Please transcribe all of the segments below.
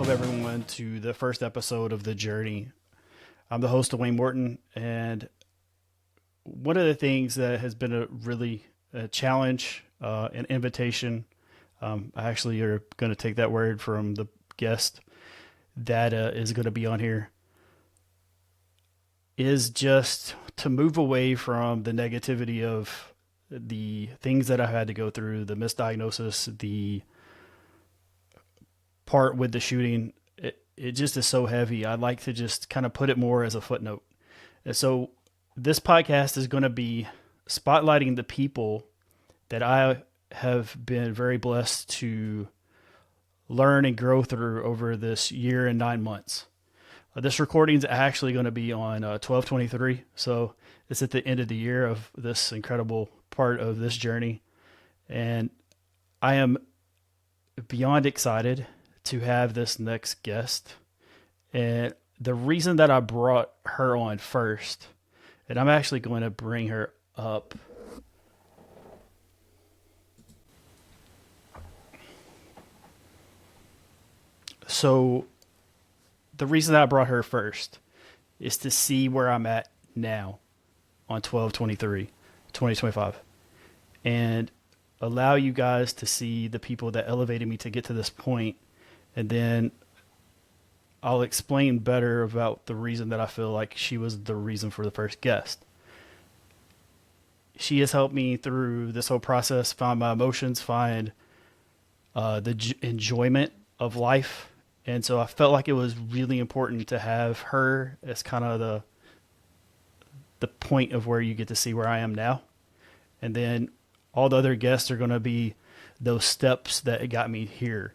welcome everyone to the first episode of The Journey. I'm the host, Dwayne Morton, and one of the things that has been a challenge, an invitation, I actually are going to take that word from the guest that is going to be on here, is just to move away from the negativity of the things that I had to go through, the misdiagnosis, the part with the shooting. It just is so heavy. I'd like to just kind of put it more as a footnote. And so this podcast is going to be spotlighting the people that I have been very blessed to learn and grow through over this year and 9 months. This recording is actually going to be on 12/23. So it's at the end of the year of this incredible part of this journey. And I am beyond excited to have this next guest. And the reason that I brought her on first, and I'm actually going to bring her up. So the reason that I brought her first is to see where I'm at now on 12/23/2025 and allow you guys to see the people that elevated me to get to this point. And then I'll explain better about the reason that I feel like she was the reason for the first guest. She has helped me through this whole process, find my emotions, find the enjoyment of life. And so I felt like it was really important to have her as kind of the point of where you get to see where I am now. And then all the other guests are going to be those steps that got me here.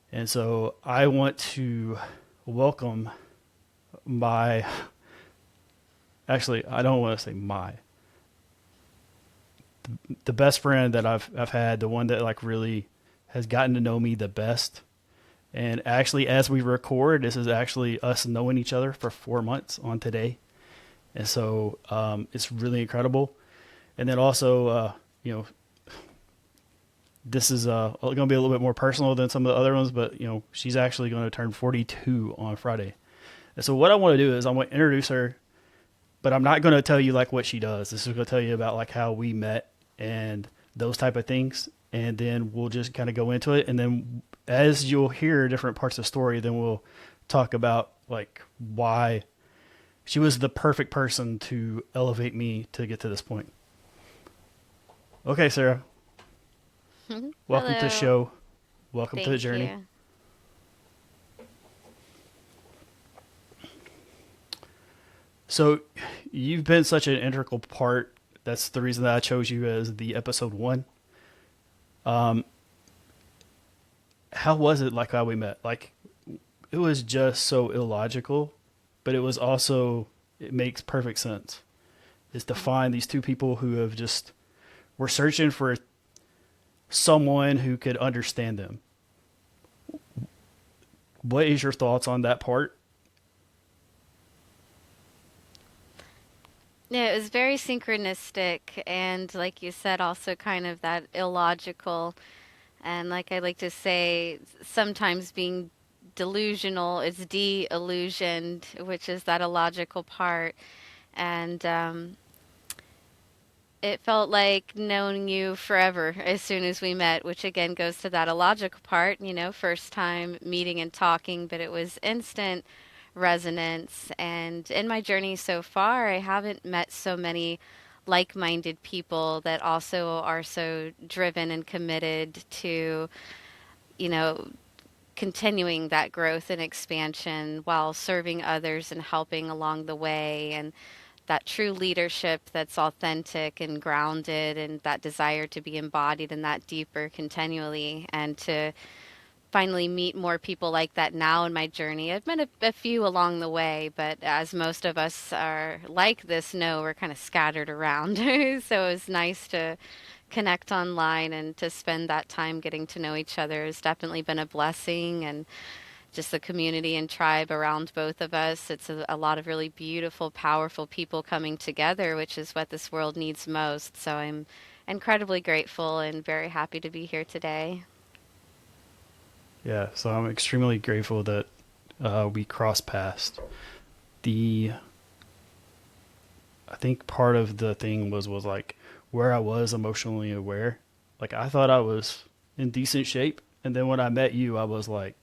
And so I want to welcome actually, I don't want to say the best friend that I've had, the one that like really has gotten to know me the best. And actually, as we record, this is actually us knowing each other for 4 months on today. And so it's really incredible. And then also, this is going to be a little bit more personal than some of the other ones, but, she's actually going to turn 42 on Friday. And so what I want to do is I want to introduce her, but I'm not going to tell you like what she does. This is going to tell you about like how we met and those type of things. And then we'll just kind of go into it. And then as you'll hear different parts of the story, then we'll talk about like why she was the perfect person to elevate me to get to this point. Okay, Sarah. Welcome to the show. Welcome to the journey. You. So you've been such an integral part. That's the reason that I chose you as the episode 1. How was it like how we met? Like, it was just so illogical, but it was also, it makes perfect sense. Is to find these two people who have just, were searching for someone who could understand them. What is your thoughts on that part? Yeah, it was very synchronistic and like you said, also kind of that illogical. And like I like to say, sometimes being delusional is de-illusioned, which is that illogical part. And it felt like knowing you forever as soon as we met, which again goes to that illogical part, first time meeting and talking, but it was instant resonance. And in my journey so far, I haven't met so many like minded people that also are so driven and committed to, you know, continuing that growth and expansion while serving others and helping along the way. And that true leadership that's authentic and grounded and that desire to be embodied in that deeper continually and to finally meet more people like that now in my journey. I've met a few along the way, but as most of us are like this, no, we're kind of scattered around. So it's nice to connect online and to spend that time getting to know each other has definitely been a blessing. And just the community and tribe around both of us. It's a lot of really beautiful, powerful people coming together, which is what this world needs most. So I'm incredibly grateful and very happy to be here today. Yeah. So I'm extremely grateful that we crossed paths. The I think part of the thing was like where I was emotionally aware. Like I thought I was in decent shape, and then when I met you, I was like,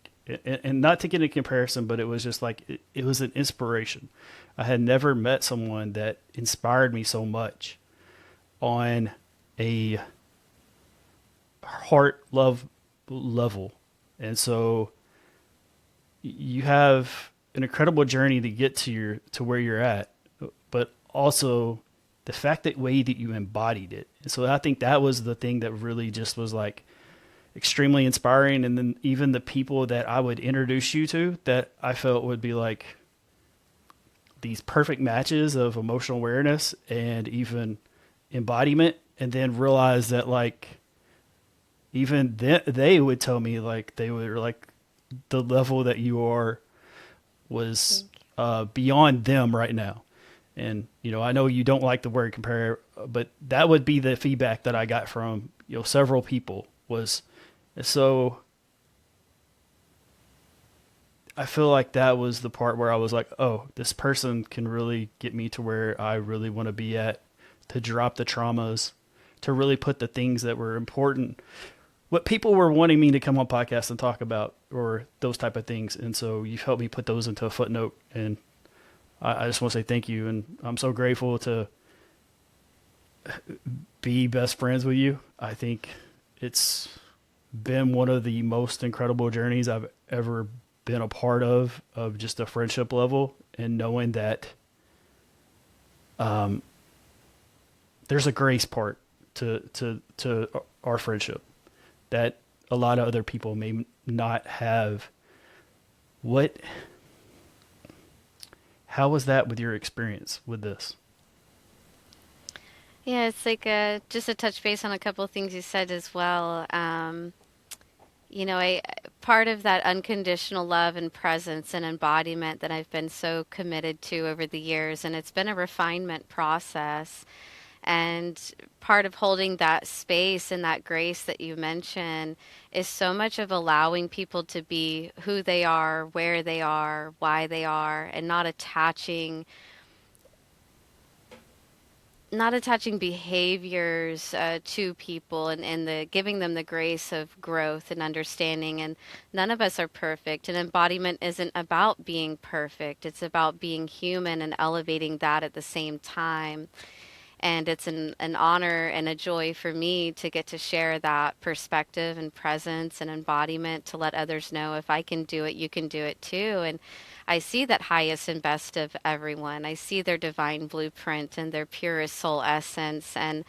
and not to get a comparison, but it was just like it was an inspiration. I had never met someone that inspired me so much on a heart love level, and so you have an incredible journey to get to where you're at, but also the fact that way that you embodied it. And so I think that was the thing that really just was like extremely inspiring. And then even the people that I would introduce you to that I felt would be like these perfect matches of emotional awareness and even embodiment. And then realize that like even they would tell me like they were like the level that you are was Thank beyond them right now. And I know you don't like the word compare, but that would be the feedback that I got from several people. Was so I feel like that was the part where I was like, oh, this person can really get me to where I really want to be at, to drop the traumas, to really put the things that were important, what people were wanting me to come on podcast and talk about, or those type of things. And so you've helped me put those into a footnote. And I just want to say thank you. And I'm so grateful to be best friends with you. I think it's been one of the most incredible journeys I've ever been a part of just a friendship level, and knowing that there's a grace part to our friendship that a lot of other people may not have. How was that with your experience with this? Yeah, it's like just a touch base on a couple of things you said as well. I part of that unconditional love and presence and embodiment that I've been so committed to over the years, and it's been a refinement process. And part of holding that space and that grace that you mentioned is so much of allowing people to be who they are, where they are, why they are, and not attaching behaviors to people, and the giving them the grace of growth and understanding. And none of us are perfect, and embodiment isn't about being perfect. It's about being human and elevating that at the same time. And it's an honor and a joy for me to get to share that perspective and presence and embodiment to let others know if I can do it, you can do it too. And I see that highest and best of everyone. I see their divine blueprint and their purest soul essence, and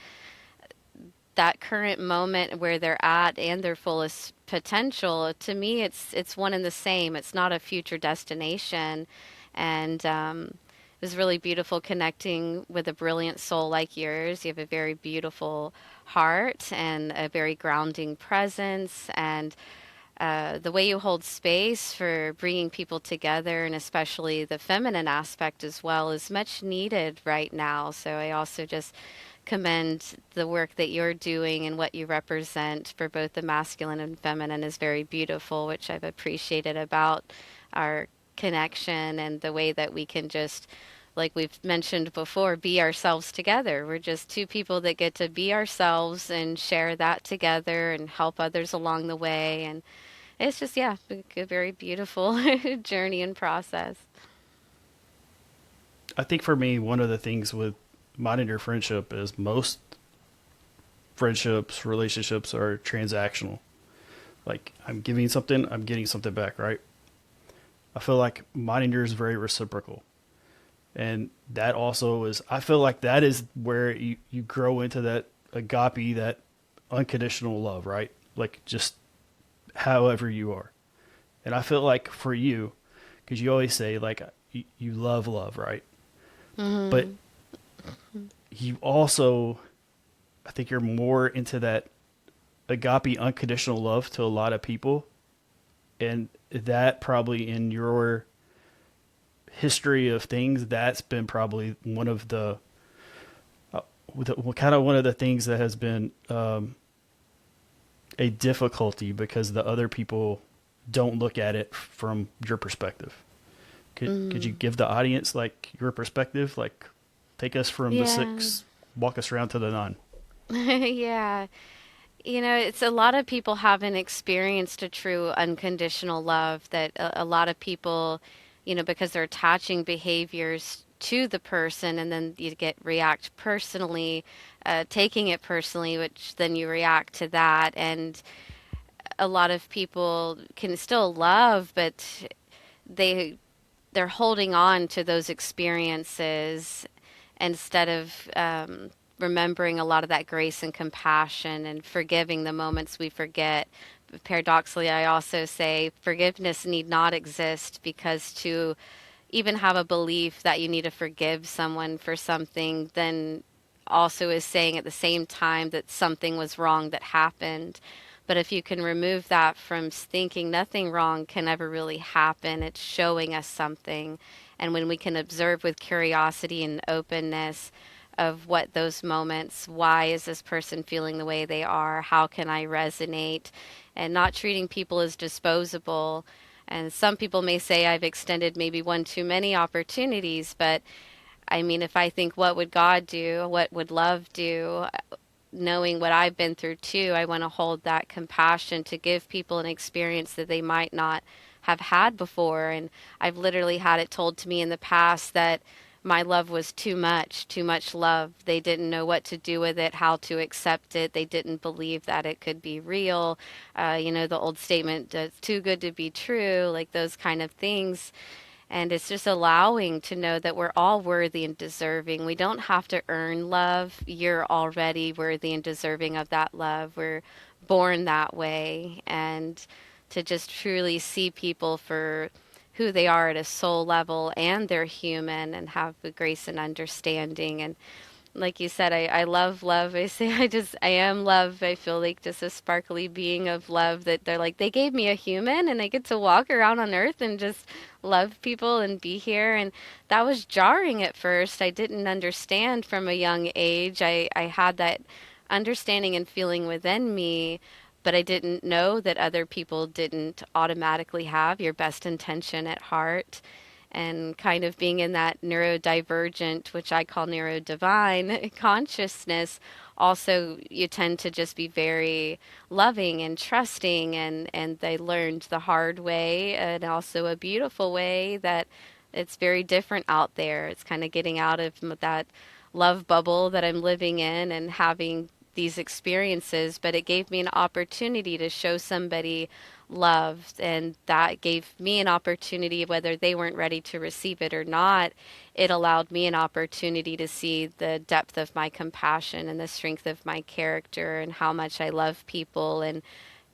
that current moment where they're at and their fullest potential. To me, it's one and the same. It's not a future destination. And it was really beautiful connecting with a brilliant soul like yours. You have a very beautiful heart and a very grounding presence, and the way you hold space for bringing people together, and especially the feminine aspect as well, is much needed right now. So I also just commend the work that you're doing, and what you represent for both the masculine and feminine is very beautiful, which I've appreciated about our connection, and the way that we can just, like we've mentioned before, be ourselves together. We're just two people that get to be ourselves and share that together and help others along the way. And it's just, yeah, a very beautiful journey and process. I think for me, one of the things with minding your friendship is most friendships, relationships are transactional. Like I'm giving something, I'm getting something back, right? I feel like minding yours is very reciprocal. And that also is, I feel like that is where you grow into that agape, that unconditional love, right? Like just however you are. And I feel like for you, because you always say like you love love, right? But Hmm. you also, I think you're more into that agape unconditional love to a lot of people. And that probably in your history of things, that's been probably one of kind of one of the things that has been a difficulty, because the other people don't look at it from your perspective. Could you Mm. give the audience like your perspective? Like, take us from the Yeah. six, walk us around to the nine. Yeah. You know, it's a lot of people haven't experienced a true unconditional love that a lot of people, because they're attaching behaviors to the person and then you get react personally, taking it personally, which then you react to that. And a lot of people can still love, but they they're holding on to those experiences instead of remembering a lot of that grace and compassion and forgiving the moments we forget. Paradoxically, I also say forgiveness need not exist because to even have a belief that you need to forgive someone for something, then also is saying at the same time that something was wrong that happened. But if you can remove that from thinking nothing wrong can ever really happen, it's showing us something. And when we can observe with curiosity and openness of what those moments, why is this person feeling the way they are? How can I resonate? And not treating people as disposable. And some people may say I've extended maybe one too many opportunities, but I mean, if I think, what would God do? What would love do? Knowing what I've been through too, I want to hold that compassion to give people an experience that they might not have had before. And I've literally had it told to me in the past that my love was too much love. They didn't know what to do with it, how to accept it. They didn't believe that it could be real. The old statement, it's too good to be true, like those kind of things. And it's just allowing to know that we're all worthy and deserving. We don't have to earn love. You're already worthy and deserving of that love. We're born that way. And to just truly see people for who they are at a soul level and they're human and have the grace and understanding. And like you said, I love love. I say I am love. I feel like just a sparkly being of love that they're like, they gave me a human and I get to walk around on earth and just love people and be here. And that was jarring at first. I didn't understand from a young age. I had that understanding and feeling within me, but I didn't know that other people didn't automatically have your best intention at heart. And kind of being in that neurodivergent, which I call neurodivine consciousness, also you tend to just be very loving and trusting. And they learned the hard way and also a beautiful way that it's very different out there. It's kind of getting out of that love bubble that I'm living in and having these experiences, but it gave me an opportunity to show somebody love, and that gave me an opportunity, whether they weren't ready to receive it or not. It allowed me an opportunity to see the depth of my compassion and the strength of my character and how much I love people, and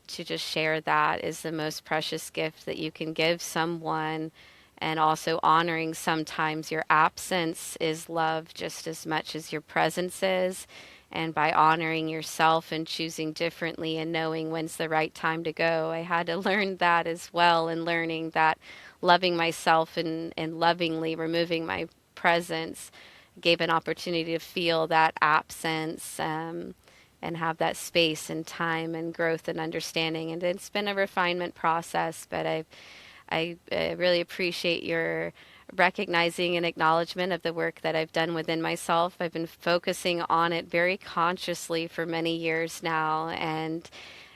to just share that is the most precious gift that you can give someone. And also honoring sometimes your absence is love just as much as your presence is. And by honoring yourself and choosing differently and knowing when's the right time to go, I had to learn that as well. And learning that loving myself and lovingly removing my presence gave an opportunity to feel that absence, and have that space and time and growth and understanding. And it's been a refinement process, but I really appreciate your recognizing and acknowledgement of the work that I've done within myself. I've been focusing on it very consciously for many years now, and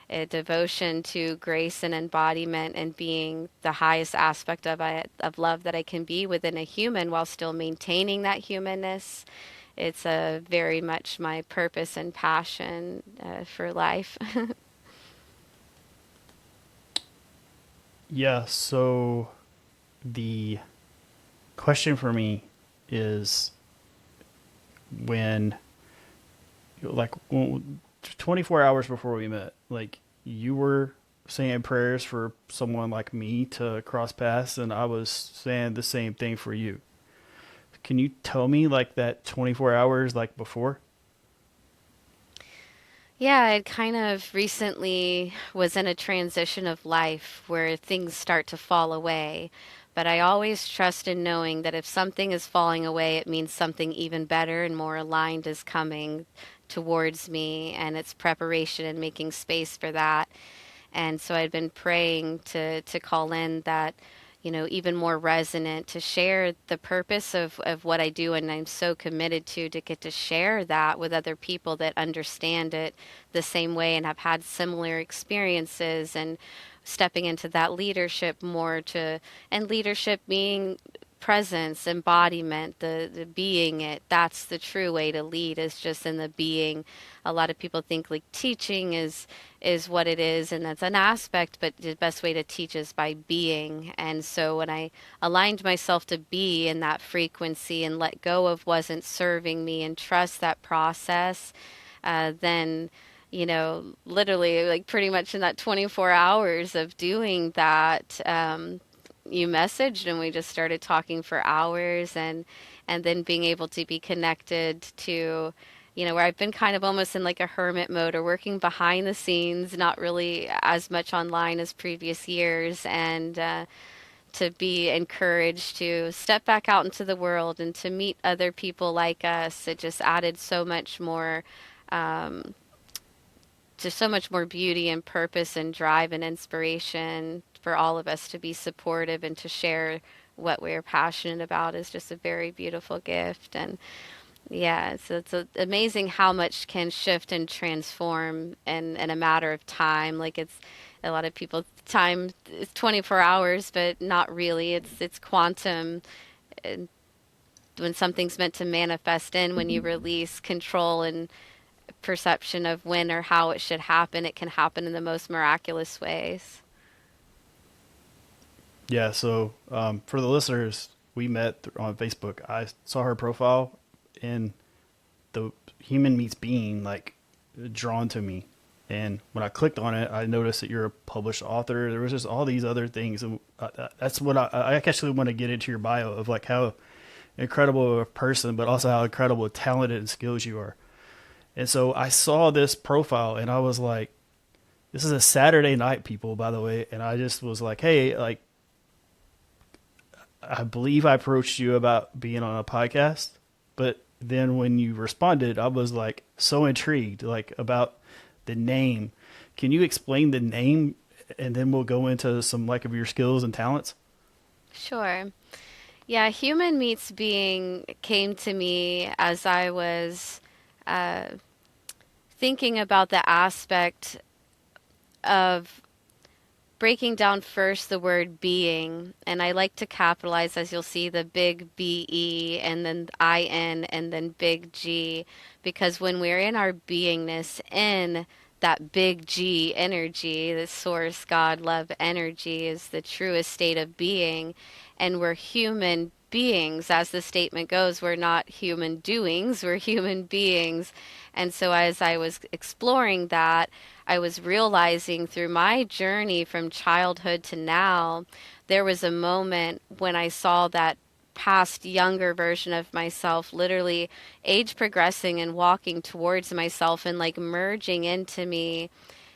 a devotion to grace and embodiment and being the highest aspect of love that I can be within a human while still maintaining that humanness. It's a very much my purpose and passion for life. Yeah. So the question for me is when, like, 24 hours before we met, like, you were saying prayers for someone like me to cross paths, and I was saying the same thing for you. Can you tell me, like, that 24 hours, like, before? Yeah, I kind of recently was in a transition of life where things start to fall away. But I always trust in knowing that if something is falling away, it means something even better and more aligned is coming towards me, and it's preparation and making space for that. And so I'd been praying to call in that, even more resonant, to share the purpose of what I do. And I'm so committed to get to share that with other people that understand it the same way and have had similar experiences, and stepping into that leadership more to, and leadership being presence, embodiment, the being it. That's the true way to lead, is just in the being. A lot of people think like teaching is what it is, and that's an aspect, but the best way to teach is by being. And so when I aligned myself to be in that frequency and let go of wasn't serving me and trust that process, then literally, like pretty much in that 24 hours of doing that, you messaged and we just started talking for hours, and then being able to be connected to, where I've been kind of almost in like a hermit mode or working behind the scenes, not really as much online as previous years, and to be encouraged to step back out into the world and to meet other people like us. It just added so much more, just so much more beauty and purpose and drive and inspiration for all of us to be supportive and to share what we're passionate about is just a very beautiful gift. And yeah, so amazing how much can shift and transform in a matter of time. Like, it's a lot of people time is 24 hours, but not really. It's quantum. And when something's meant to manifest in, when you release control and perception of when or how it should happen, it can happen in the most miraculous ways. Yeah. So for the listeners, we met on Facebook. I saw her profile, and the human meets being like drawn to me. And when I clicked on it, I noticed that you're a published author. There was just all these other things, and that's what I actually want to get into your bio of like how incredible of a person, but also how incredible talented and skills you are. And so I saw this profile, and I was like, this is a Saturday night, people, by the way. And I just was like, hey, like, I believe I approached you about being on a podcast, but then when you responded, I was like so intrigued, like about the name. Can you explain the name, and then we'll go into some like of your skills and talents? Sure. Yeah, human meets being came to me as I was uh, thinking about the aspect of breaking down first the word being, and I like to capitalize, as you'll see, the big BE and then IN and then big G, because when we're in our beingness, in that big G energy, the source, God, love energy, is the truest state of being, and we're human beings. As the statement goes, we're not human doings, we're human beings. And so as I was exploring that, I was realizing through my journey from childhood to now, there was a moment when I saw that past younger version of myself literally age progressing and walking towards myself and like merging into me.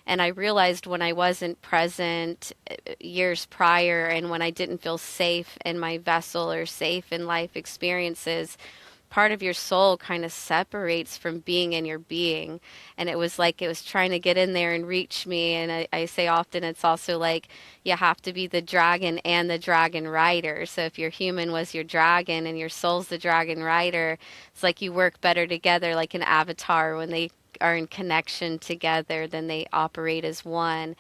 And I realized when I wasn't present years prior, and when I didn't feel safe in my vessel or safe in life experiences, part of your soul kind of separates from being in your being. And it was like it was trying to get in there and reach me. And I say often it's also like you have to be the dragon and the dragon rider. So if your human was your dragon and your soul's the dragon rider, it's like you work better together, like an avatar. When they are in connection together, then they operate as one.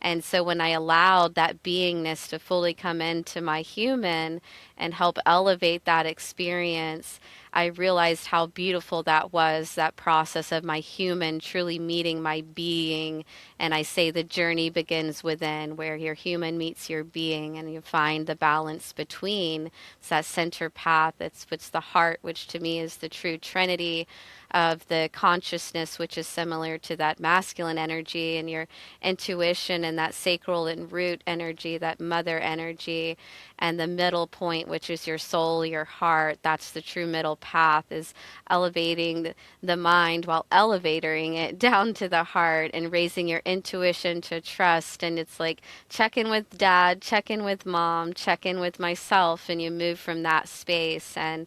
And so when I allowed that beingness to fully come into my human and help elevate that experience, I realized how beautiful that was, that process of my human truly meeting my being. And I say the journey begins within, where your human meets your being, and you find the balance between. It's that center path. It's what's the heart, which to me is the true trinity of the consciousness, which is similar to that masculine energy, and your intuition and that sacral and root energy, that mother energy, and the middle point, which is your soul, your heart. That's the true middle path, is elevating the mind while elevating it down to the heart and raising your intuition to trust. And it's like check in with dad, check in with mom, check in with myself, and you move from that space. And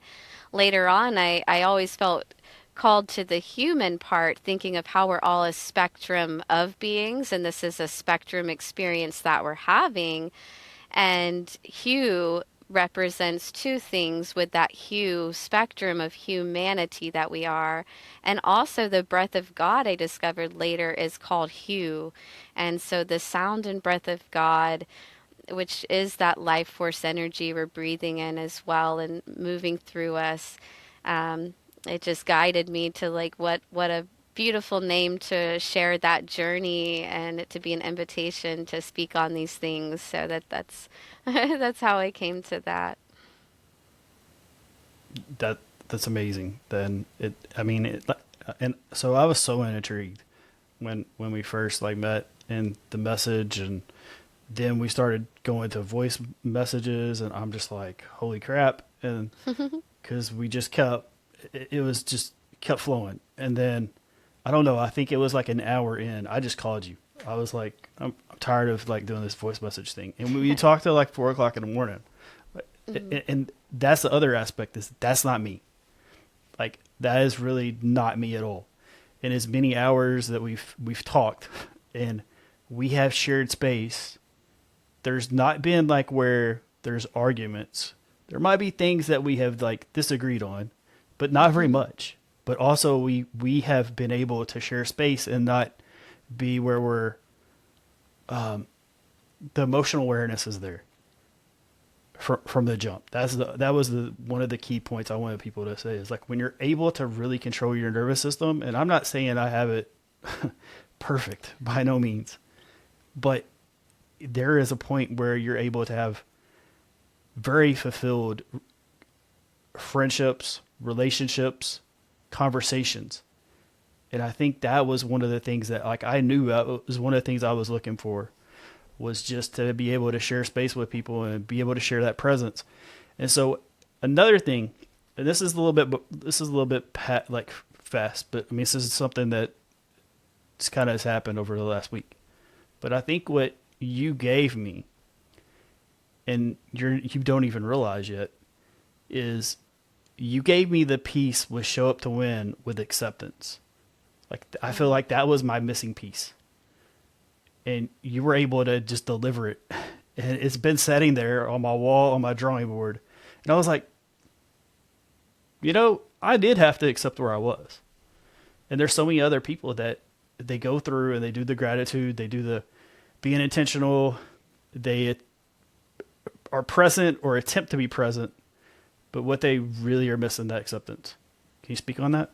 later on, I always felt called to the human part, thinking of how we're all a spectrum of beings, and this is a spectrum experience that we're having. And hue represents two things with that hue spectrum of humanity that we are. And also, the breath of God, I discovered later, is called hue. And so, the sound and breath of God, which is that life force energy we're breathing in as well and moving through us. Um, it just guided me to like what a beautiful name to share that journey and it to be an invitation to speak on these things. So that's that's how I came to that. That that's amazing. Then it, I mean, and so I was so intrigued when we first like met in the message, and then we started going to voice messages, and I'm just like, holy crap! And because we just kept, it was just kept flowing, and then I don't know. I think it was like an hour in. I just called you. I was like, I'm tired of like doing this voice message thing, and we talked till like 4 o'clock in the morning. And that's the other aspect, is that's not me. Like that is really not me at all. In as many hours that we've talked and we have shared space, there's not been like where there's arguments. There might be things that we have like disagreed on, but not very much. But also we have been able to share space and not be where we're the emotional awareness is there from the jump. That was the one of the key points I wanted people to say, is like when you're able to really control your nervous system, and I'm not saying I have it perfect by no means, but there is a point where you're able to have very fulfilled friendships, relationships, conversations. And I think that was one of the things that like I knew that was one of the things I was looking for, was just to be able to share space with people and be able to share that presence. And so another thing, and this is a little bit like fast, but I mean, this is something that just kind of has happened over the last week. But I think what you gave me, and you don't even realize yet, is you gave me the piece with Show Up to Win with acceptance. Like I feel like that was my missing piece. And you were able to just deliver it. And it's been sitting there on my wall, on my drawing board. And I was like, I did have to accept where I was. And there's so many other people that they go through and they do the gratitude, they do the being intentional, they are present or attempt to be present, but what they really are missing, that acceptance. Can you speak on that?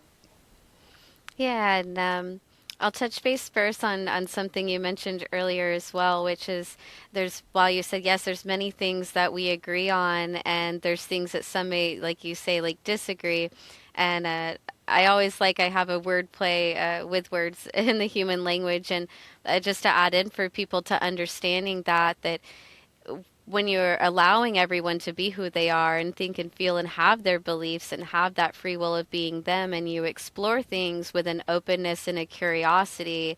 Yeah, and I'll touch base first on something you mentioned earlier as well, which is while you said, yes, there's many things that we agree on, and there's things that some may, like you say, like disagree. And I always I have a word play with words in the human language, and just to add in for people to understanding that when you're allowing everyone to be who they are and think and feel and have their beliefs and have that free will of being them, and you explore things with an openness and a curiosity,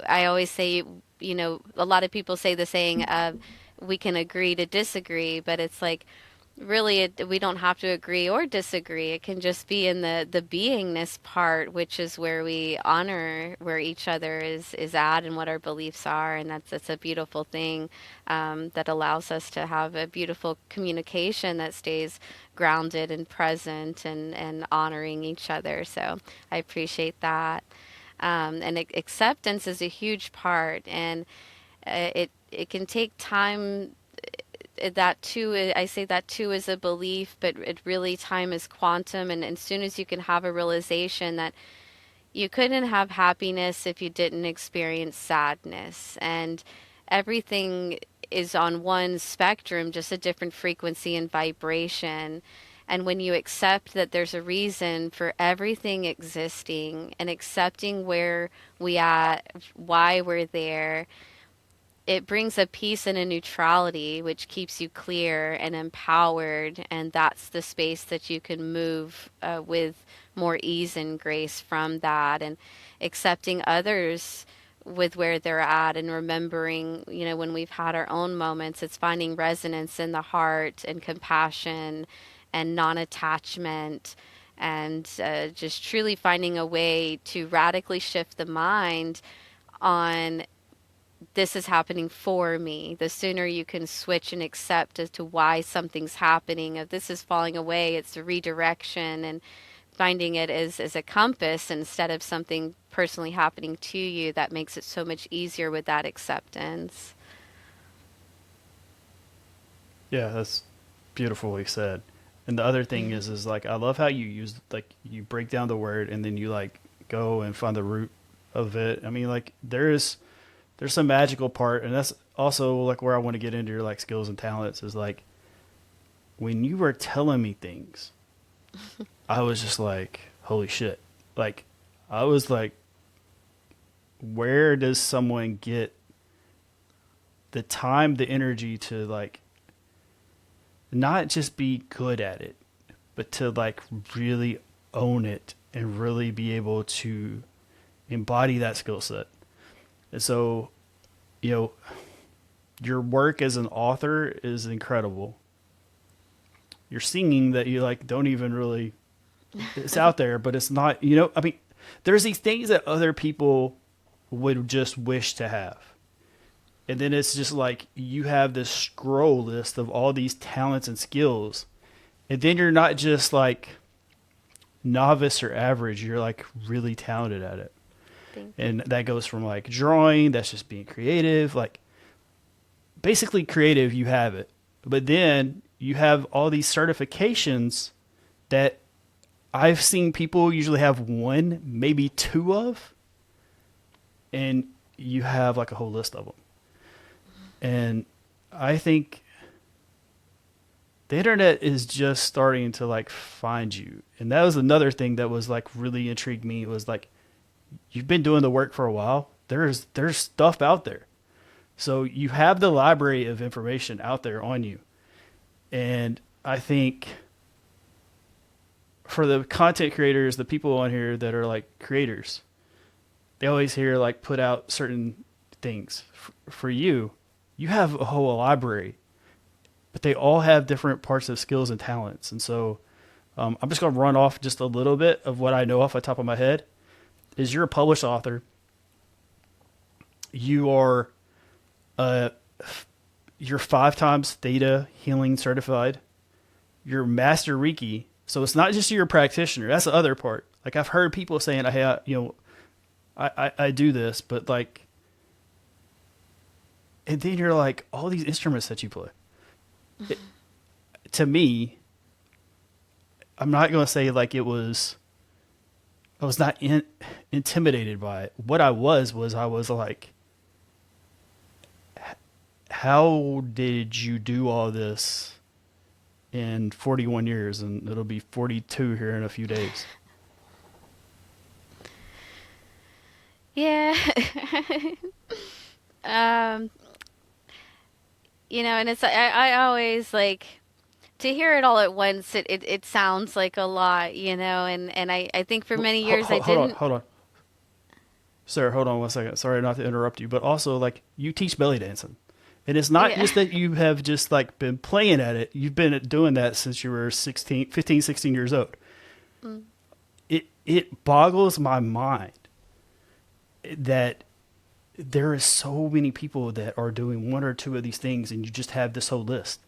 I always say, a lot of people say the saying of we can agree to disagree, but it's like really we don't have to agree or disagree. It can just be in the beingness part, which is where we honor where each other is at and what our beliefs are, and that's a beautiful thing, that allows us to have a beautiful communication that stays grounded and present and honoring each other. So I appreciate that. And acceptance is a huge part, and it can take time. That too, I say that too is a belief, but it really, time is quantum, and as soon as you can have a realization that you couldn't have happiness if you didn't experience sadness, and everything is on one spectrum, just a different frequency and vibration. And when you accept that there's a reason for everything existing, and accepting where we at, why we're there, it brings a peace and a neutrality which keeps you clear and empowered, and that's the space that you can move with more ease and grace from that, and accepting others with where they're at, and remembering, when we've had our own moments, it's finding resonance in the heart and compassion and non-attachment, and just truly finding a way to radically shift the mind on this is happening for me. The sooner you can switch and accept as to why something's happening, if this is falling away, it's a redirection, and finding it as a compass instead of something personally happening to you, that makes it so much easier with that acceptance. Yeah, that's beautifully said. And the other thing is like I love how you use like you break down the word and then you like go and find the root of it. I mean, like there's some magical part, and that's also like where I want to get into your like skills and talents is like when you were telling me things, I was just like, holy shit. Like I was like, where does someone get the time, the energy to like not just be good at it, but to like really own it and really be able to embody that skill set. And so, you know, your work as an author is incredible. Your singing that you like don't even really, it's out there, but it's not, you know, I mean, there's these things that other people would just wish to have. And then it's just like you have this scroll list of all these talents and skills. And then you're not just like novice or average, you're like really talented at it. Thank you. And that goes from like drawing, that's just being creative, like basically creative, you have it. But then you have all these certifications that I've seen people usually have one, maybe two of, and you have like a whole list of them. And I think the internet is just starting to like find you. And that was another thing that was like really intrigued me was like you've been doing the work for a while. There's stuff out there. So you have the library of information out there on you. And I think for the content creators, the people on here that are like creators, they always hear like put out certain things. For you, you have a whole library, but they all have different parts of skills and talents. And so I'm just going to run off just a little bit of what I know off the top of my head. Is you're a published author. You are you're 5 times theta healing certified. You're master Reiki. So it's not just you're a practitioner. That's the other part. Like I've heard people saying, hey, I do this, but like, and then you're like, all these instruments that you play. It, to me, I'm not going to say like I was not intimidated by it. What I was like, how did you do all this in 41 years? And it'll be 42 here in a few days. Yeah. um, and it's I always like to hear it all at once. It sounds like a lot, and I think for many years I didn't. Hold on. Sarah, hold on one second. Sorry not to interrupt you, but also like you teach belly dancing. And it's not just that you have just like been playing at it. You've been doing that since you were 15, 16 years old. Mm. It boggles my mind that there is so many people that are doing one or two of these things and you just have this whole list.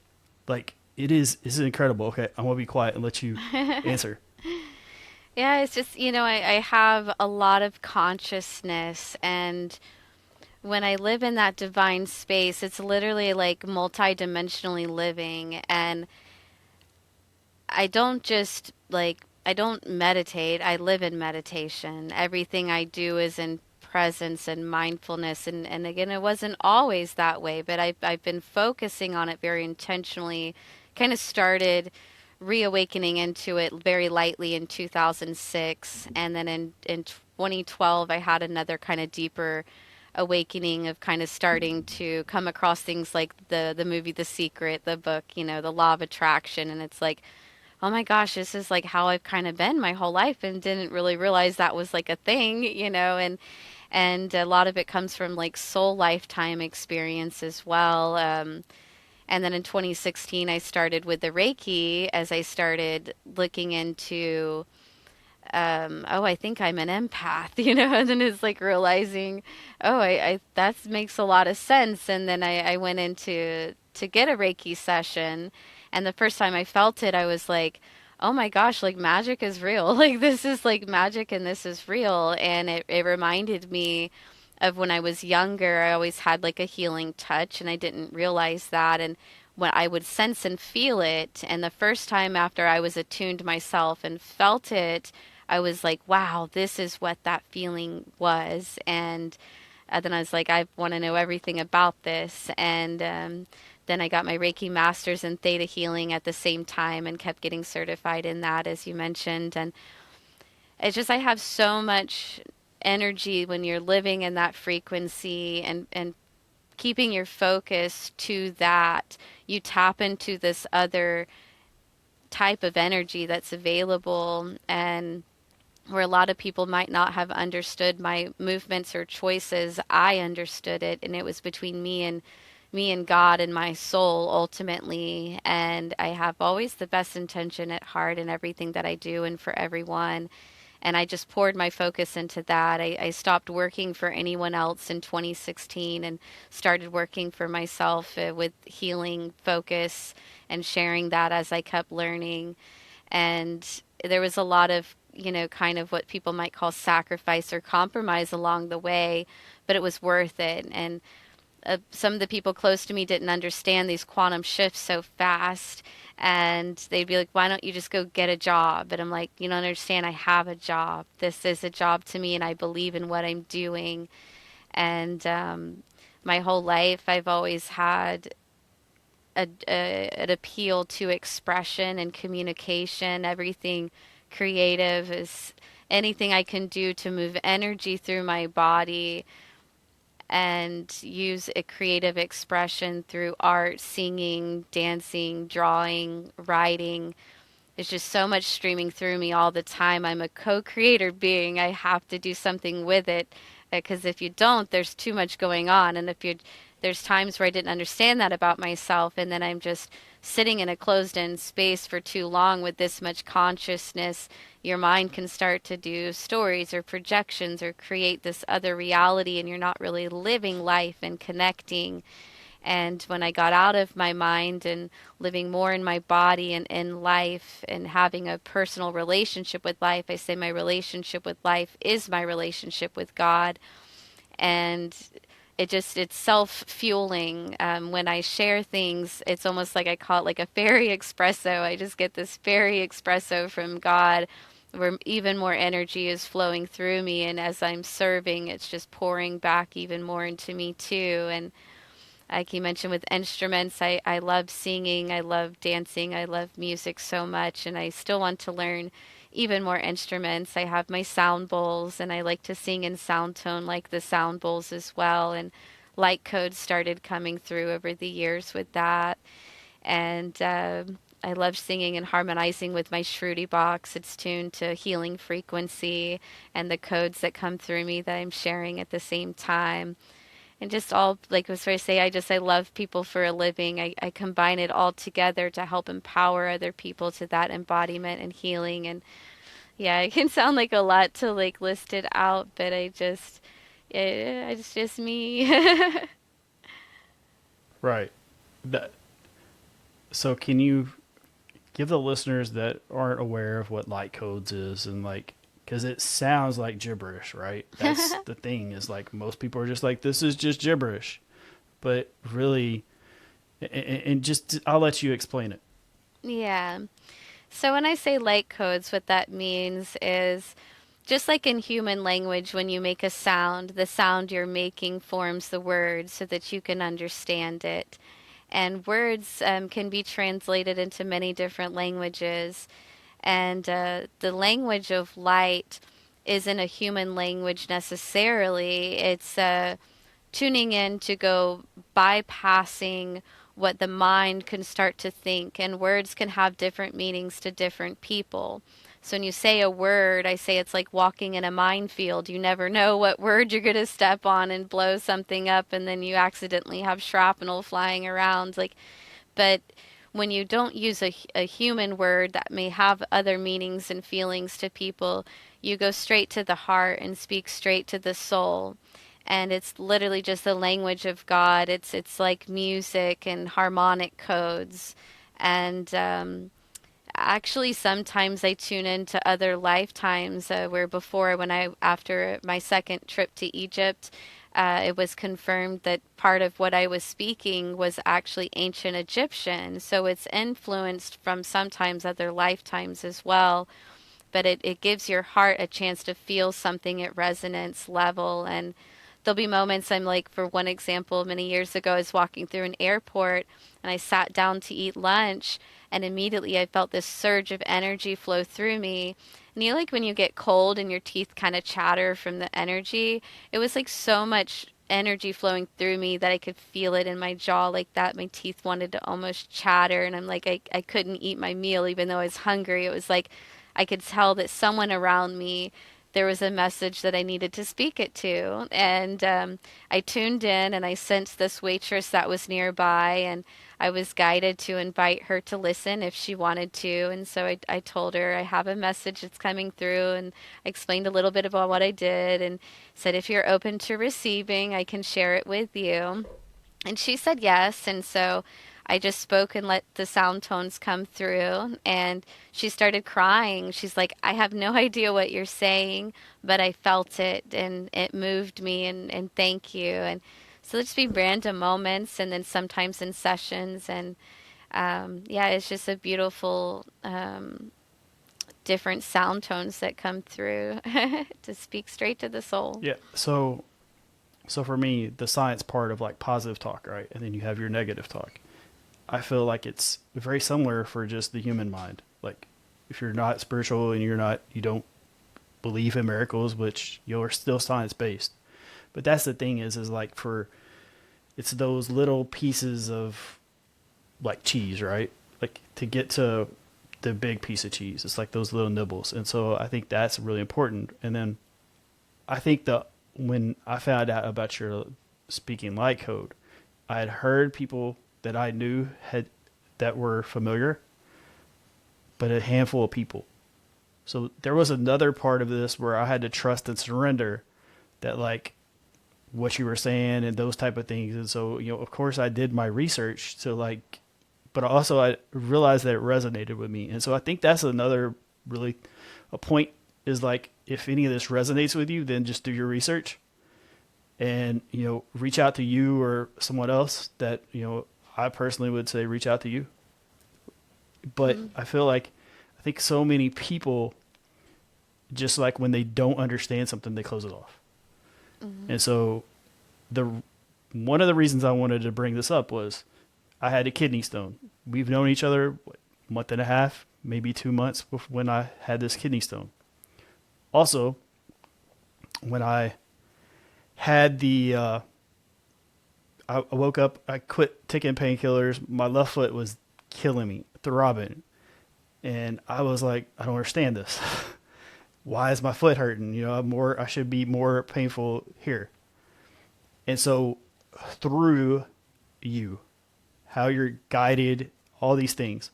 Like it's incredible. Okay, I'm going to be quiet and let you answer. Yeah, it's just, I have a lot of consciousness, and when I live in that divine space, it's literally like multidimensionally living. And I don't meditate, I live in meditation. Everything I do is in presence and mindfulness. And again, it wasn't always that way, but I've been focusing on it very intentionally, kind of started reawakening into it very lightly in 2006, and then in 2012 I had another kind of deeper awakening of kind of starting to come across things like the movie The Secret, the book, the law of attraction, and it's like, oh my gosh, this is like how I've kind of been my whole life and didn't really realize that was like a thing, and a lot of it comes from like soul lifetime experience as well. And then in 2016, I started with the Reiki as I started looking into, oh, I think I'm an empath, and then it's like realizing, oh, that makes a lot of sense. And then I went into to get a Reiki session. And the first time I felt it, I was like, oh my gosh, like magic is real. Like this is like magic and this is real. And it reminded me of when I was younger. I always had like a healing touch and I didn't realize that. And when I would sense and feel it, and the first time after I was attuned myself and felt it, I was like, wow, this is what that feeling was. And then I was like, I want to know everything about this. And then I got my Reiki Masters in Theta Healing at the same time and kept getting certified in that, as you mentioned. And it's just, I have so much energy when you're living in that frequency and keeping your focus to that. You tap into this other type of energy that's available, and where a lot of people might not have understood my movements or choices, I understood it, and it was between me and God and my soul ultimately. And I have always the best intention at heart in everything that I do and for everyone. And I just poured my focus into that. I stopped working for anyone else in 2016 and started working for myself with healing focus and sharing that as I kept learning. And there was a lot of, kind of what people might call sacrifice or compromise along the way, but it was worth it. And some of the people close to me didn't understand these quantum shifts so fast. And they'd be like, why don't you just go get a job? But I'm like, you don't understand. I have a job. This is a job to me, and I believe in what I'm doing. And my whole life, I've always had an appeal to expression and communication. Everything creative is anything I can do to move energy through my body and use a creative expression through art, singing, dancing, drawing, writing. There's just so much streaming through me all the time. I'm a co-creator being. I have to do something with it because if you don't, there's too much going on. And there's times where I didn't understand that about myself, and then I'm just sitting in a closed-in space for too long with this much consciousness. Your mind can start to do stories or projections or create this other reality, and you're not really living life and connecting. And when I got out of my mind and living more in my body and in life and having a personal relationship with life, I say my relationship with life is my relationship with God. And it's self-fueling. When I share things, it's almost like I call it like a fairy espresso. I just get this fairy espresso from God where even more energy is flowing through me. And as I'm serving, it's just pouring back even more into me too. And like you mentioned with instruments, I love singing, I love dancing, I love music so much, and I still want to learn even more instruments. I have my sound bowls, and I like to sing in sound tone like the sound bowls as well. And light codes started coming through over the years with that. And I love singing and harmonizing with my Shruti box. It's tuned to healing frequency and the codes that come through me that I'm sharing at the same time. And just all, like as I say, I love people for a living. I combine it all together to help empower other people to that embodiment and healing. And yeah, it can sound like a lot to like list it out, but it's just me. Right. That, so can you give the listeners that aren't aware of what light codes is and like, because it sounds like gibberish, right? That's the thing is like most people are just like, this is just gibberish. But really, and just I'll let you explain it. Yeah. So when I say light codes, what that means is just like in human language, when you make a sound, the sound you're making forms the word so that you can understand it. And words can be translated into many different languages. And the language of light isn't a human language necessarily. It's tuning in to go bypassing what the mind can start to think, and words can have different meanings to different people. So when you say a word, I say it's like walking in a minefield. You never know what word you're going to step on and blow something up, and then you accidentally have shrapnel flying around. Like, But when you don't use a human word that may have other meanings and feelings to people, you go straight to the heart and speak straight to the soul. And it's literally just the language of God. It's like music and harmonic codes. And actually, sometimes I tune into other lifetimes where before, after my second trip to Egypt, it was confirmed that part of what I was speaking was actually ancient Egyptian. So it's influenced from sometimes other lifetimes as well. But it gives your heart a chance to feel something at resonance level. And there'll be moments I'm like, for one example, many years ago, I was walking through an airport and I sat down to eat lunch, and immediately I felt this surge of energy flow through me. And you know, like when you get cold and your teeth kind of chatter from the energy, it was like so much energy flowing through me that I could feel it in my jaw like that. My teeth wanted to almost chatter, and I'm like, I couldn't eat my meal even though I was hungry. It was like I could tell that someone around me, there was a message that I needed to speak it to. And I tuned in and I sensed this waitress that was nearby, and I was guided to invite her to listen if she wanted to. And so I told her, I have a message that's coming through. And I explained a little bit about what I did and said, if you're open to receiving, I can share it with you. And she said yes. And so I just spoke and let the sound tones come through. And she started crying. She's like, I have no idea what you're saying, but I felt it and it moved me. And thank you. And so let's be random moments and then sometimes in sessions. And yeah, it's just a beautiful, different sound tones that come through to speak straight to the soul. Yeah. So for me, the science part of like positive talk, right? And then you have your negative talk. I feel like it's very similar for just the human mind. Like if you're not spiritual and you don't believe in miracles, which you're still science based. But that's the thing is like it's those little pieces of like cheese, right? Like to get to the big piece of cheese, it's like those little nibbles. And so I think that's really important. And then I think when I found out about your speaking light code, I had heard people that I knew that were familiar, but a handful of people. So there was another part of this where I had to trust and surrender that like what you were saying and those type of things. And so, of course I did my research to like, but also I realized that it resonated with me. And so I think that's another really a point is like, if any of this resonates with you, then just do your research and, reach out to you or someone else that, I personally would say reach out to you. But I think so many people just like when they don't understand something, they close it off. Mm-hmm. And so one of the reasons I wanted to bring this up was I had a kidney stone. We've known each other a month and a half, maybe 2 months when I had this kidney stone. Also, when I had I woke up, I quit taking painkillers. My left foot was killing me, throbbing. And I was like, I don't understand this. Why is my foot hurting? I should be more painful here. And so through you, how you're guided, all these things,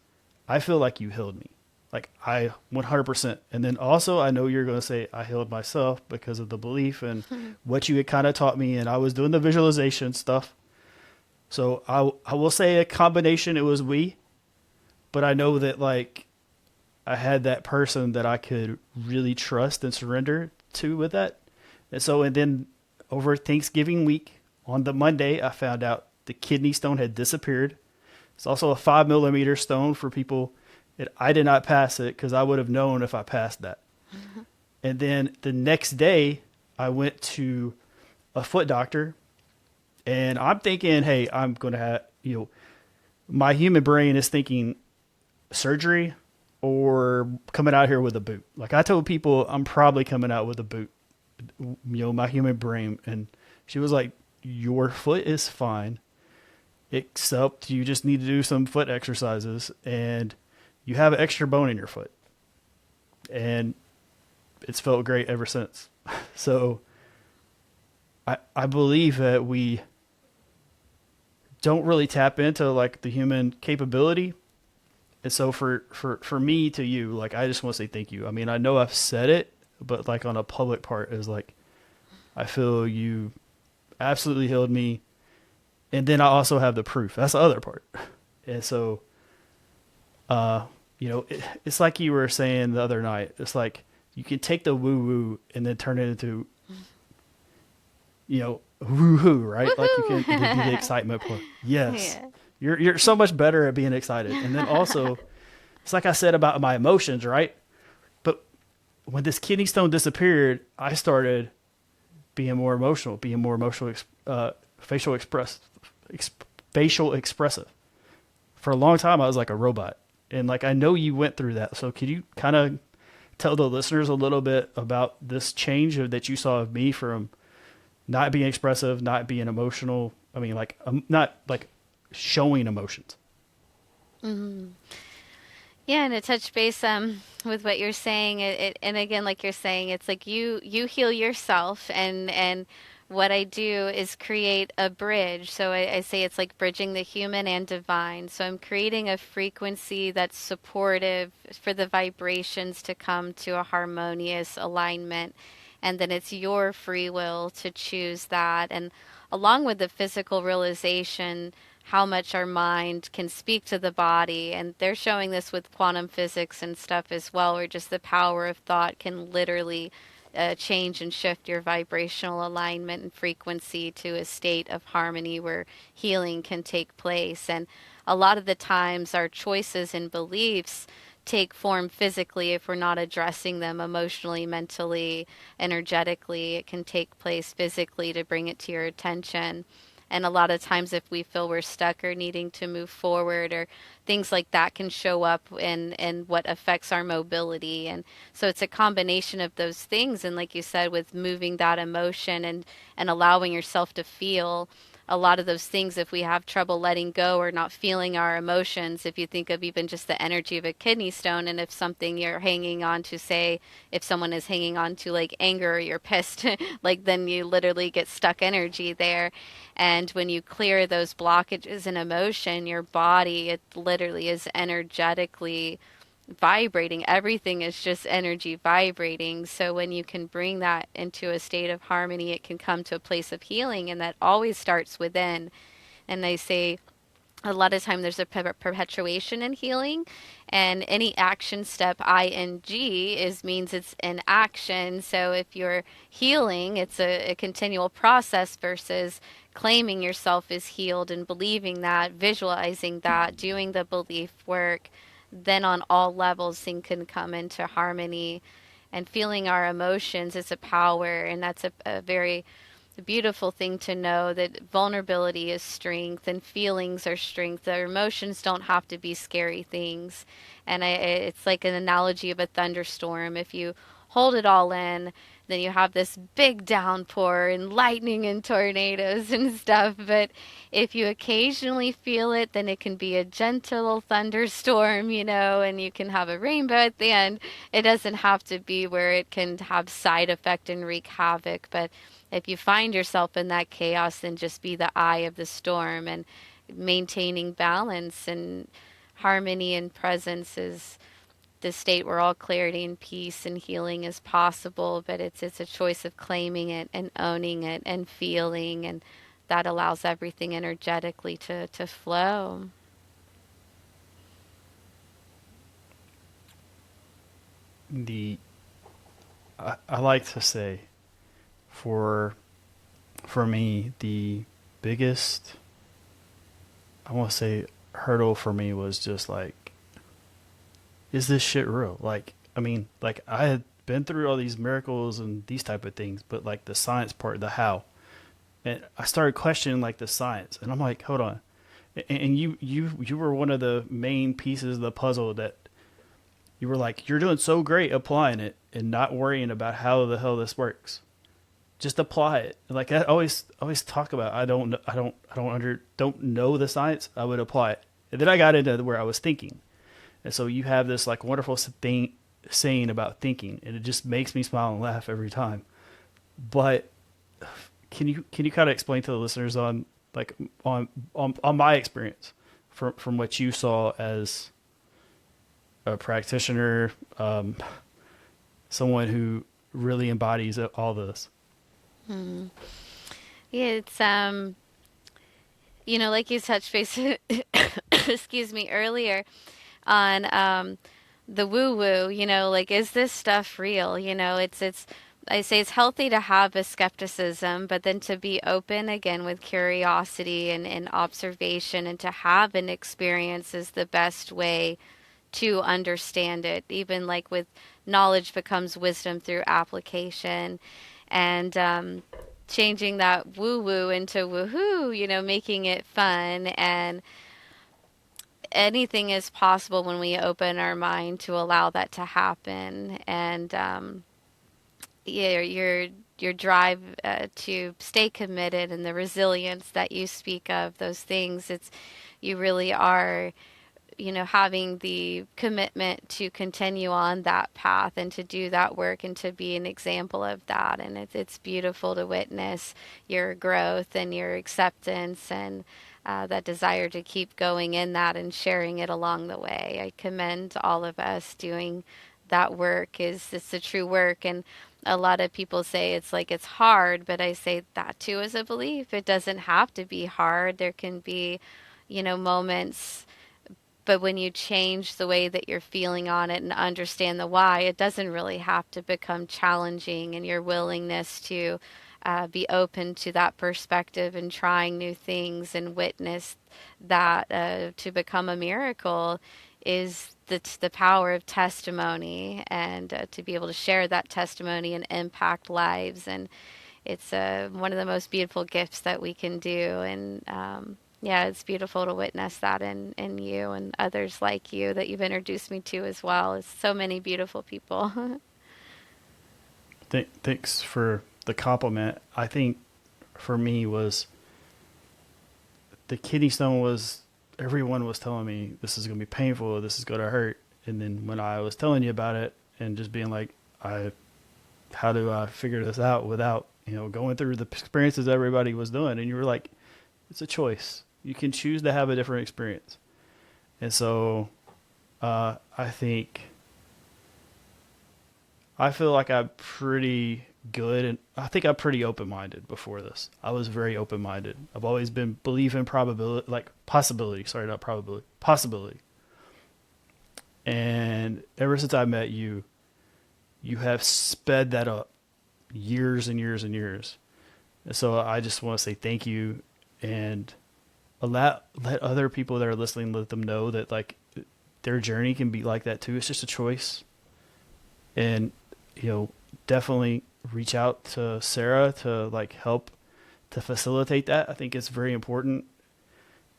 I feel like you healed me. Like I 100%. And then also I know you're going to say I healed myself because of the belief and what you had kind of taught me. And I was doing the visualization stuff. So I will say a combination, it was we, but I know that like I had that person that I could really trust and surrender to with that. And then over Thanksgiving week on the Monday, I found out the kidney stone had disappeared. It's also a 5 millimeter stone for people. I did not pass it because I would have known if I passed that. Mm-hmm. And then the next day I went to a foot doctor and I'm thinking, hey, I'm going to have, my human brain is thinking surgery or coming out here with a boot. Like I told people I'm probably coming out with a boot, my human brain. And she was like, your foot is fine, except you just need to do some foot exercises and you have an extra bone in your foot. And it's felt great ever since. So I believe that we don't really tap into like the human capability. And so for me to you, like, I just want to say thank you. I mean, I know I've said it, but like on a public part is like, I feel you absolutely healed me. And then I also have the proof. That's the other part. And so, it's like you were saying the other night. It's like you can take the woo woo and then turn it into, woo hoo, right? Like you can be the Woohoo! excitement part. Yes. Yeah. You're so much better at being excited. And then also, it's like I said about my emotions, right? But when this kidney stone disappeared, I started being more emotional, facial facial expressive. For a long time, I was like a robot. And like, I know you went through that. So could you kind of tell the listeners a little bit about this change that you saw of me from not being expressive, not being emotional? I mean, like, not like showing emotions. Hmm. Yeah, and to touch base with what you're saying, and again, like you're saying, it's like you heal yourself, and what I do is create a bridge. So I say it's like bridging the human and divine. So I'm creating a frequency that's supportive for the vibrations to come to a harmonious alignment, and then it's your free will to choose that, and along with the physical realization how much our mind can speak to the body. And they're showing this with quantum physics and stuff as well, where just the power of thought can literally change and shift your vibrational alignment and frequency to a state of harmony where healing can take place. And a lot of the times, our choices and beliefs take form physically if we're not addressing them emotionally, mentally, energetically. It can take place physically to bring it to your attention. And a lot of times, if we feel we're stuck or needing to move forward, or things like that can show up in what affects our mobility. And so it's a combination of those things. And like you said, with moving that emotion and allowing yourself to feel a lot of those things, if we have trouble letting go or not feeling our emotions, if you think of even just the energy of a kidney stone, and if something you're hanging on to, say, if someone is hanging on to like anger or you're pissed, like then you literally get stuck energy there. And when you clear those blockages in emotion, your body, it literally is energetically vibrating. Everything is just energy vibrating. So when you can bring that into a state of harmony, it can come to a place of healing, and that always starts within. And they say a lot of time there's a perpetuation in healing, and any action step ing is means it's in action. So if you're healing, it's a continual process versus claiming yourself is healed and believing that, visualizing that, doing the belief work. Then on all levels things can come into harmony. And feeling our emotions is a power, and that's a very beautiful thing to know, that vulnerability is strength and feelings are strength. Our emotions don't have to be scary things. And it's like an analogy of a thunderstorm. If you hold it all in, then you have this big downpour and lightning and tornadoes and stuff. But if you occasionally feel it, then it can be a gentle thunderstorm, and you can have a rainbow at the end. It doesn't have to be where it can have side effect and wreak havoc. But if you find yourself in that chaos, then just be the eye of the storm, and maintaining balance and harmony and presence is the state where all clarity and peace and healing is possible. But it's a choice of claiming it and owning it and feeling, and that allows everything energetically to flow. The I like to say, for me, the biggest, I want to say, hurdle for me was just like, is this shit real? Like, I mean, like, I had been through all these miracles and these type of things, but like the science part, the how, and I started questioning like the science, and I'm like, hold on. And you were one of the main pieces of the puzzle that you were like, you're doing so great applying it and not worrying about how the hell this works. Just apply it. Like, I always talk about, don't know the science. I would apply it. And then I got into where I was thinking. And so you have this like wonderful thing saying about thinking, and it just makes me smile and laugh every time. But can you kind of explain to the listeners on like on my experience from what you saw as a practitioner, someone who really embodies all this. Hmm. Yeah, it's like you touched base, excuse me, earlier on the woo woo. Like, is this stuff real? It's. I say it's healthy to have a skepticism, but then to be open again with curiosity and observation, and to have an experience is the best way to understand it. Even like with knowledge becomes wisdom through application, and changing that woo woo into woohoo, making it fun. And anything is possible when we open our mind to allow that to happen. And yeah, your drive to stay committed and the resilience that you speak of, those things, it's you really are having the commitment to continue on that path and to do that work and to be an example of that. And it's beautiful to witness your growth and your acceptance and that desire to keep going in that and sharing it along the way. I commend all of us doing that work. It's the true work. And a lot of people say it's like it's hard, but I say that too is a belief. It doesn't have to be hard. There can be, moments, but when you change the way that you're feeling on it and understand the why, it doesn't really have to become challenging. And your willingness to be open to that perspective and trying new things and witness that to become a miracle is the power of testimony, and to be able to share that testimony and impact lives. And it's one of the most beautiful gifts that we can do. And yeah, it's beautiful to witness that in you and others like you that you've introduced me to as well. It's so many beautiful people. Thanks for the compliment. I think for me was the kidney stone was everyone was telling me this is going to be painful, this is going to hurt, and then when I was telling you about it and just being like, how do I figure this out without going through the experiences everybody was doing, and you were like, it's a choice. You can choose to have a different experience. And so I feel like I'm pretty good, and I think I'm pretty open-minded before this. I was very open-minded. I've always been believing probability, like possibility. Sorry, not probability, possibility. And ever since I met you, you have sped that up years and years and years. And so I just want to say thank you, and let other people that are listening, let them know that like their journey can be like that too. It's just a choice. And definitely reach out to Sarah to like help to facilitate that. I think it's very important.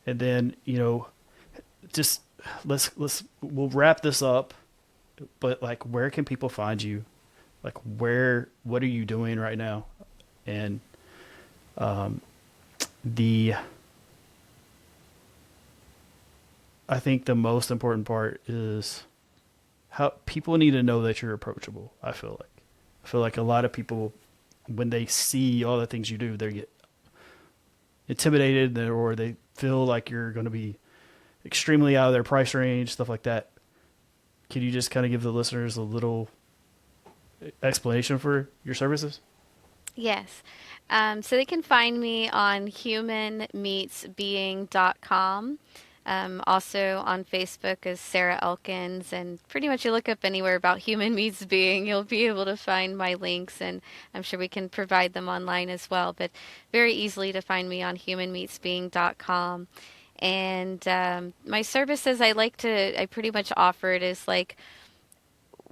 And then just we'll wrap this up, but like, where can people find you? Like, what are you doing right now? And I think the most important part is how people need to know that you're approachable. I feel like a lot of people, when they see all the things you do, they get intimidated, or they feel like you're going to be extremely out of their price range, stuff like that. Can you just kind of give the listeners a little explanation for your services? Yes. So they can find me on humanmeetsbeing.com. Also on Facebook as Sarah Elkins, and pretty much you look up anywhere about Human Meets Being, you'll be able to find my links, and I'm sure we can provide them online as well, but very easily to find me on humanmeetsbeing.com. And my services, I pretty much offer it as like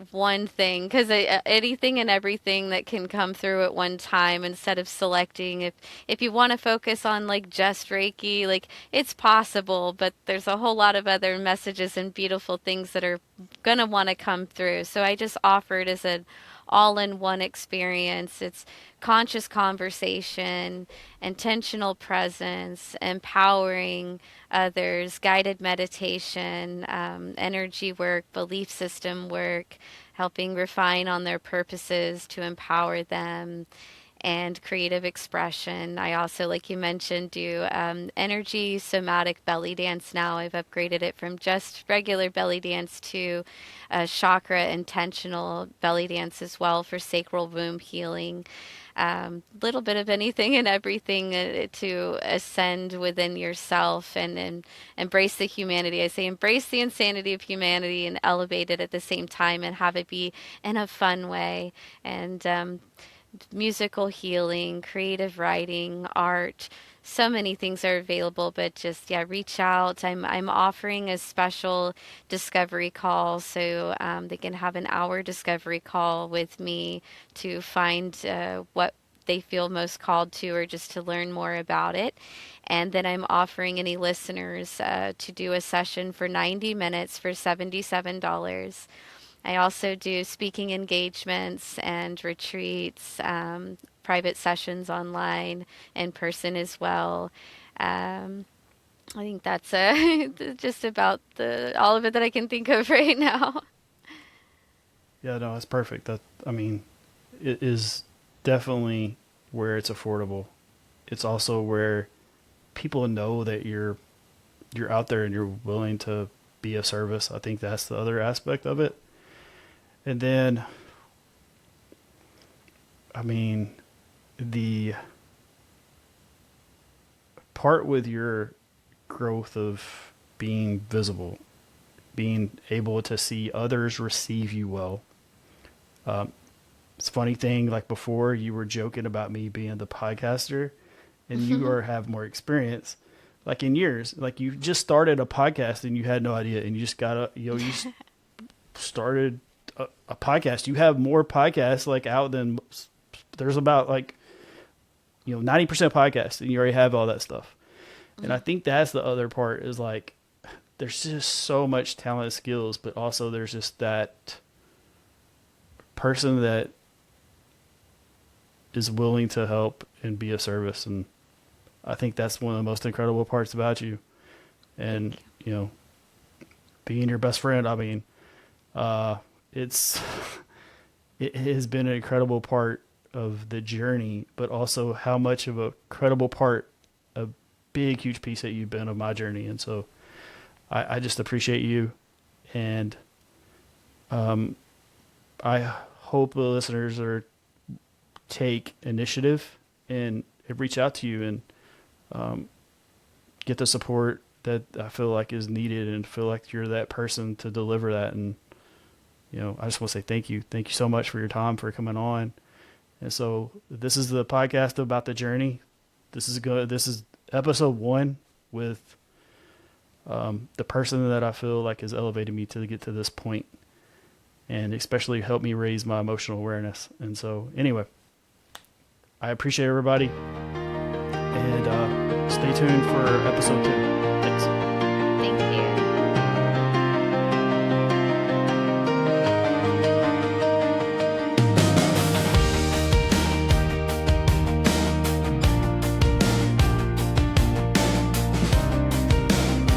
one thing, because anything and everything that can come through at one time, instead of selecting. If you want to focus on like just Reiki, like it's possible, but there's a whole lot of other messages and beautiful things that are gonna want to come through. So I just offer it as an all-in-one experience. It's conscious conversation, intentional presence, empowering others, guided meditation, energy work, belief system work, helping refine on their purposes to empower them. and creative expression. I also, like you mentioned, do energy somatic belly dance now. I've upgraded it from just regular belly dance to chakra intentional belly dance as well for sacral womb healing. Little bit of anything and everything to ascend within yourself and embrace the humanity. I say embrace the insanity of humanity and elevate it at the same time and have it be in a fun way. And musical healing, creative writing, art. So many things are available, but just yeah, reach out. I'm offering a special discovery call, so they can have an hour discovery call with me to find what they feel most called to, or just to learn more about it. And then I'm offering any listeners to do a session for 90 minutes for $77. I also do speaking engagements and retreats, private sessions online, in person as well. Um, I think that's just about the all of it that I can think of right now. Yeah, no, it's perfect. That, I mean, it is definitely where it's affordable. It's also where people know that you're out there and you're willing to be of service. I think that's the other aspect of it. And then, I mean, the part with your growth of being visible, being able to see others receive you well. It's a funny thing, like before you were joking about me being the podcaster and you are have more experience, like in years, like you just started a podcast and you had no idea and you just got started a podcast. You have more podcasts like out than there's about like, 90% podcasts and you already have all that stuff. And I think that's the other part is like, there's just so much talent and skills, but also there's just that person that is willing to help and be of service. And I think that's one of the most incredible parts about you. And, being your best friend, I mean, it has been an incredible part of the journey, but also how much of a credible part, a big, huge piece that you've been of my journey. And so I just appreciate you. And I hope the listeners take initiative and reach out to you and get the support that I feel like is needed and feel like you're that person to deliver that. And, I just want to say thank you. Thank you so much for your time, for coming on. And so this is the podcast about the journey. This is episode 1 with the person that I feel like has elevated me to get to this point and especially helped me raise my emotional awareness. And so anyway, I appreciate everybody and stay tuned for episode 2. Thanks. Thank you.